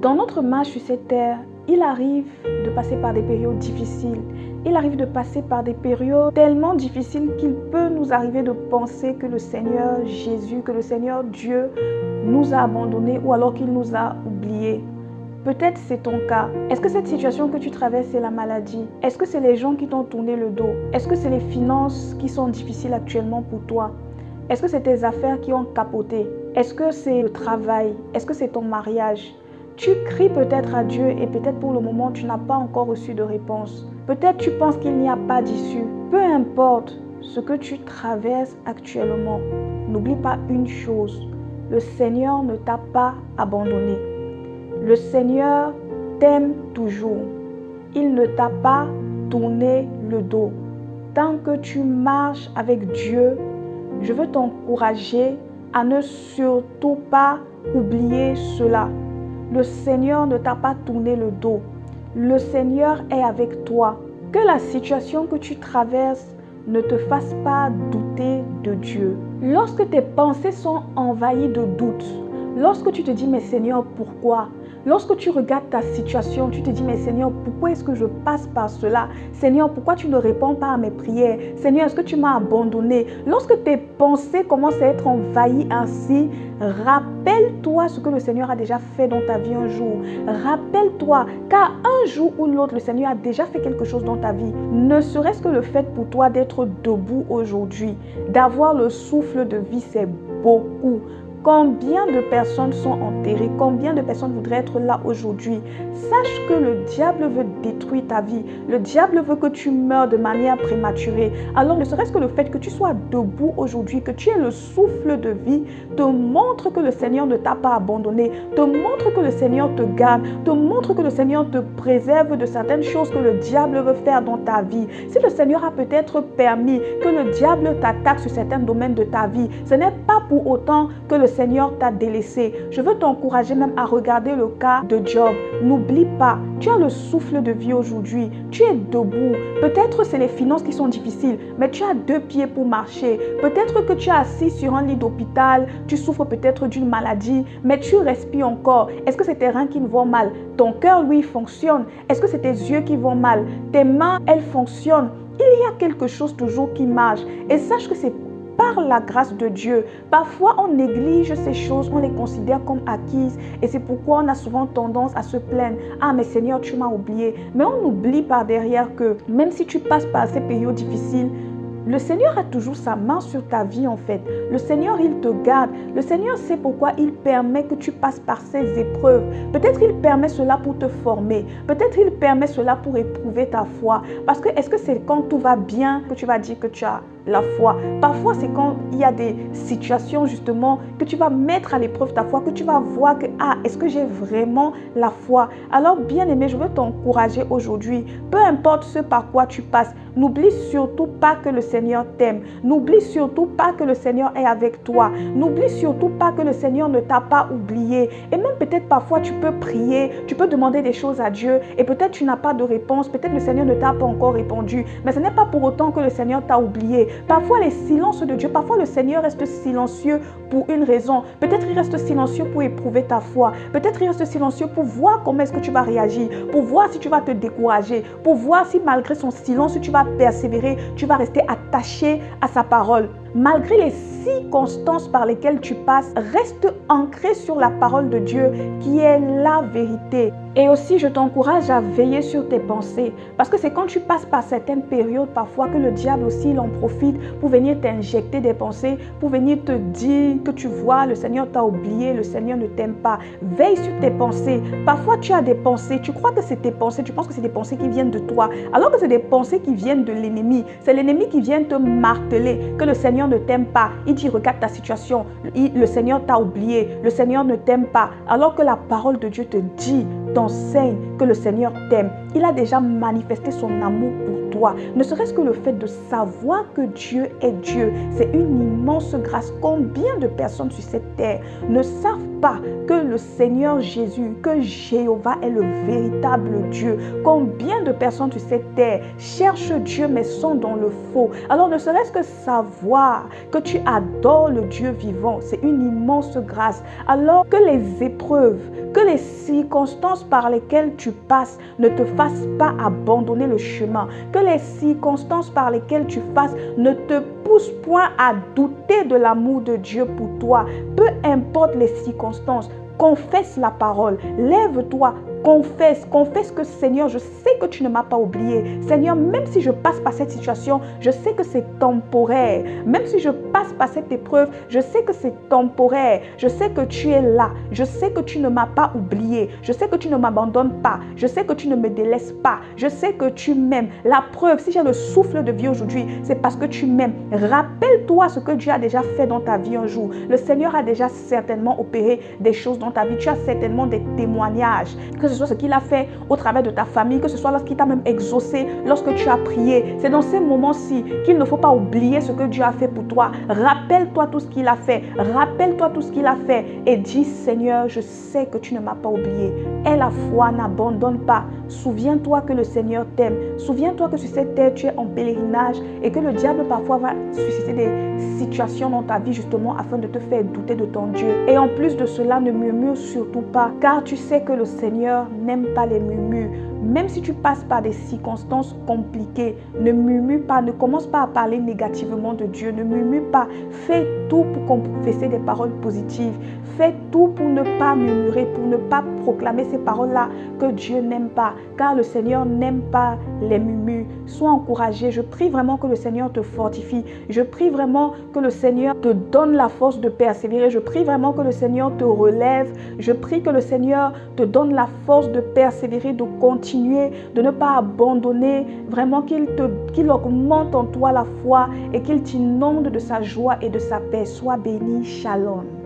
Dans notre marche sur cette terre, il arrive de passer par des périodes difficiles. Il arrive de passer par des périodes tellement difficiles qu'il peut nous arriver de penser que le Seigneur Jésus, que le Seigneur Dieu nous a abandonnés ou alors qu'il nous a oubliés. Peut-être c'est ton cas. Est-ce que cette situation que tu traverses, c'est la maladie? Est-ce que c'est les gens qui t'ont tourné le dos? Est-ce que c'est les finances qui sont difficiles actuellement pour toi? Est-ce que c'est tes affaires qui ont capoté? Est-ce que c'est le travail? Est-ce que c'est ton mariage? Tu cries peut-être à Dieu et peut-être pour le moment, tu n'as pas encore reçu de réponse. Peut-être tu penses qu'il n'y a pas d'issue. Peu importe ce que tu traverses actuellement, n'oublie pas une chose. Le Seigneur ne t'a pas abandonné. Le Seigneur t'aime toujours. Il ne t'a pas tourné le dos. Tant que tu marches avec Dieu, je veux t'encourager à ne surtout pas oublier cela. Le Seigneur ne t'a pas tourné le dos. Le Seigneur est avec toi. Que la situation que tu traverses ne te fasse pas douter de Dieu. Lorsque tes pensées sont envahies de doutes, lorsque tu te dis, mais Seigneur, pourquoi? Lorsque tu regardes ta situation, tu te dis, mais Seigneur, pourquoi est-ce que je passe par cela? Seigneur, pourquoi tu ne réponds pas à mes prières? Seigneur, est-ce que tu m'as abandonné? Lorsque tes pensées commencent à être envahies ainsi, rappelle-toi ce que le Seigneur a déjà fait dans ta vie un jour. Rappelle-toi qu'à un jour ou l'autre, le Seigneur a déjà fait quelque chose dans ta vie. Ne serait-ce que le fait pour toi d'être debout aujourd'hui, d'avoir le souffle de vie, c'est beaucoup. Combien de personnes sont enterrées? Combien de personnes voudraient être là aujourd'hui? Sache que le diable veut détruire ta vie. Le diable veut que tu meurs de manière prématurée. Alors ne serait-ce que le fait que tu sois debout aujourd'hui, que tu aies le souffle de vie, te montre que le Seigneur ne t'a pas abandonné, te montre que le Seigneur te garde, te montre que le Seigneur te préserve de certaines choses que le diable veut faire dans ta vie. Si le Seigneur a peut-être permis que le diable t'attaque sur certains domaines de ta vie, ce n'est pas pour autant que le Seigneur t'a délaissé. Je veux t'encourager même à regarder le cas de Job. N'oublie pas, tu as le souffle de vie aujourd'hui. Tu es debout. Peut-être c'est les finances qui sont difficiles, mais tu as 2 pieds pour marcher. Peut-être que tu es assis sur un lit d'hôpital, tu souffres peut-être d'une maladie, mais tu respires encore. Est-ce que c'est tes reins qui vont mal? Ton cœur, lui, fonctionne. Est-ce que c'est tes yeux qui vont mal? Tes mains, elles fonctionnent. Il y a quelque chose toujours qui marche. Et sache que c'est par la grâce de Dieu. Parfois, on néglige ces choses, on les considère comme acquises et c'est pourquoi on a souvent tendance à se plaindre. Ah, mais Seigneur, tu m'as oublié. Mais on oublie par derrière que même si tu passes par ces périodes difficiles, le Seigneur a toujours sa main sur ta vie en fait. Le Seigneur, il te garde. Le Seigneur sait pourquoi il permet que tu passes par ces épreuves. Peut-être il permet cela pour te former. Peut-être il permet cela pour éprouver ta foi. Parce que est-ce que c'est quand tout va bien que tu vas dire que tu as la foi? Parfois, c'est quand il y a des situations justement que tu vas mettre à l'épreuve ta foi, que tu vas voir que, ah, est-ce que j'ai vraiment la foi? Alors, bien aimé, je veux t'encourager aujourd'hui. Peu importe ce par quoi tu passes, n'oublie surtout pas que le Seigneur t'aime. N'oublie surtout pas que le Seigneur est avec toi. N'oublie surtout pas que le Seigneur ne t'a pas oublié. Et même peut-être parfois tu peux prier, tu peux demander des choses à Dieu et peut-être tu n'as pas de réponse. Peut-être le Seigneur ne t'a pas encore répondu. Mais ce n'est pas pour autant que le Seigneur t'a oublié. Parfois les silences de Dieu, parfois le Seigneur reste silencieux pour une raison. Peut-être il reste silencieux pour éprouver ta foi. Peut-être il reste silencieux pour voir comment est-ce que tu vas réagir, pour voir si tu vas te décourager, pour voir si malgré son silence, tu vas persévérer, tu vas rester attaché à sa parole. Malgré les circonstances par lesquelles tu passes, reste ancré sur la parole de Dieu qui est la vérité. Et aussi, je t'encourage à veiller sur tes pensées. Parce que c'est quand tu passes par certaines périodes, parfois, que le diable aussi, il en profite pour venir t'injecter des pensées, pour venir te dire que tu vois, le Seigneur t'a oublié, le Seigneur ne t'aime pas. Veille sur tes pensées. Parfois, tu as des pensées, tu crois que c'est tes pensées, tu penses que c'est des pensées qui viennent de toi, alors que c'est des pensées qui viennent de l'ennemi. C'est l'ennemi qui vient te marteler que le Seigneur ne t'aime pas. Il dit, regarde ta situation, le Seigneur t'a oublié, le Seigneur ne t'aime pas. Alors que la parole de Dieu te dit, t'enseigne que le Seigneur t'aime. Il a déjà manifesté son amour pour toi. Ne serait-ce que le fait de savoir que Dieu est Dieu, c'est une immense grâce. Combien de personnes sur cette terre ne savent pas que le Seigneur Jésus, que Jéhovah est le véritable Dieu? Combien de personnes sur cette terre cherchent Dieu mais sont dans le faux? Alors ne serait-ce que savoir que tu adores le Dieu vivant, c'est une immense grâce. Alors que les épreuves, que les circonstances par lesquelles tu passes ne te fassent pas abandonner le chemin, que les circonstances par lesquelles tu passes ne te poussent point à douter de l'amour de Dieu pour toi. Peu importe les circonstances, confesse la parole, lève-toi, confesse que Seigneur, je sais que tu ne m'as pas oublié. Seigneur, même si je passe par cette situation, je sais que c'est temporaire. Même si je passe par cette épreuve, je sais que c'est temporaire. Je sais que tu es là. Je sais que tu ne m'as pas oublié. Je sais que tu ne m'abandonnes pas. Je sais que tu ne me délaisses pas. Je sais que tu m'aimes. La preuve, si j'ai le souffle de vie aujourd'hui, c'est parce que tu m'aimes. Rappelle-toi ce que Dieu a déjà fait dans ta vie un jour. Le Seigneur a déjà certainement opéré des choses dans ta vie. Tu as certainement des témoignages. Que ce soit ce qu'il a fait au travers de ta famille, que ce soit lorsqu'il t'a même exaucé, lorsque tu as prié. C'est dans ces moments-ci qu'il ne faut pas oublier ce que Dieu a fait pour toi. Rappelle-toi tout ce qu'il a fait. Rappelle-toi tout ce qu'il a fait et dis, Seigneur, je sais que tu ne m'as pas oublié. Aie la foi, n'abandonne pas. Souviens-toi que le Seigneur t'aime. Souviens-toi que sur cette terre, tu es en pèlerinage et que le diable parfois va susciter des situations dans ta vie justement afin de te faire douter de ton Dieu. Et en plus de cela, ne murmure surtout pas, car tu sais que le Seigneur n'aime pas les murmures. Même si tu passes par des circonstances compliquées, ne murmure pas, ne commence pas à parler négativement de Dieu, ne murmure pas. Fais tout pour confesser des paroles positives. Fais tout pour ne pas murmurer, pour ne pas proclamer ces paroles-là que Dieu n'aime pas, car le Seigneur n'aime pas les murmures. Sois encouragé. Je prie vraiment que le Seigneur te fortifie. Je prie vraiment que le Seigneur te donne la force de persévérer. Je prie vraiment que le Seigneur te relève. Je prie que le Seigneur te donne la force de persévérer, de continuer, de ne pas abandonner. Vraiment qu'il augmente en toi la foi et qu'il t'inonde de sa joie et de sa paix. Sois béni. Shalom.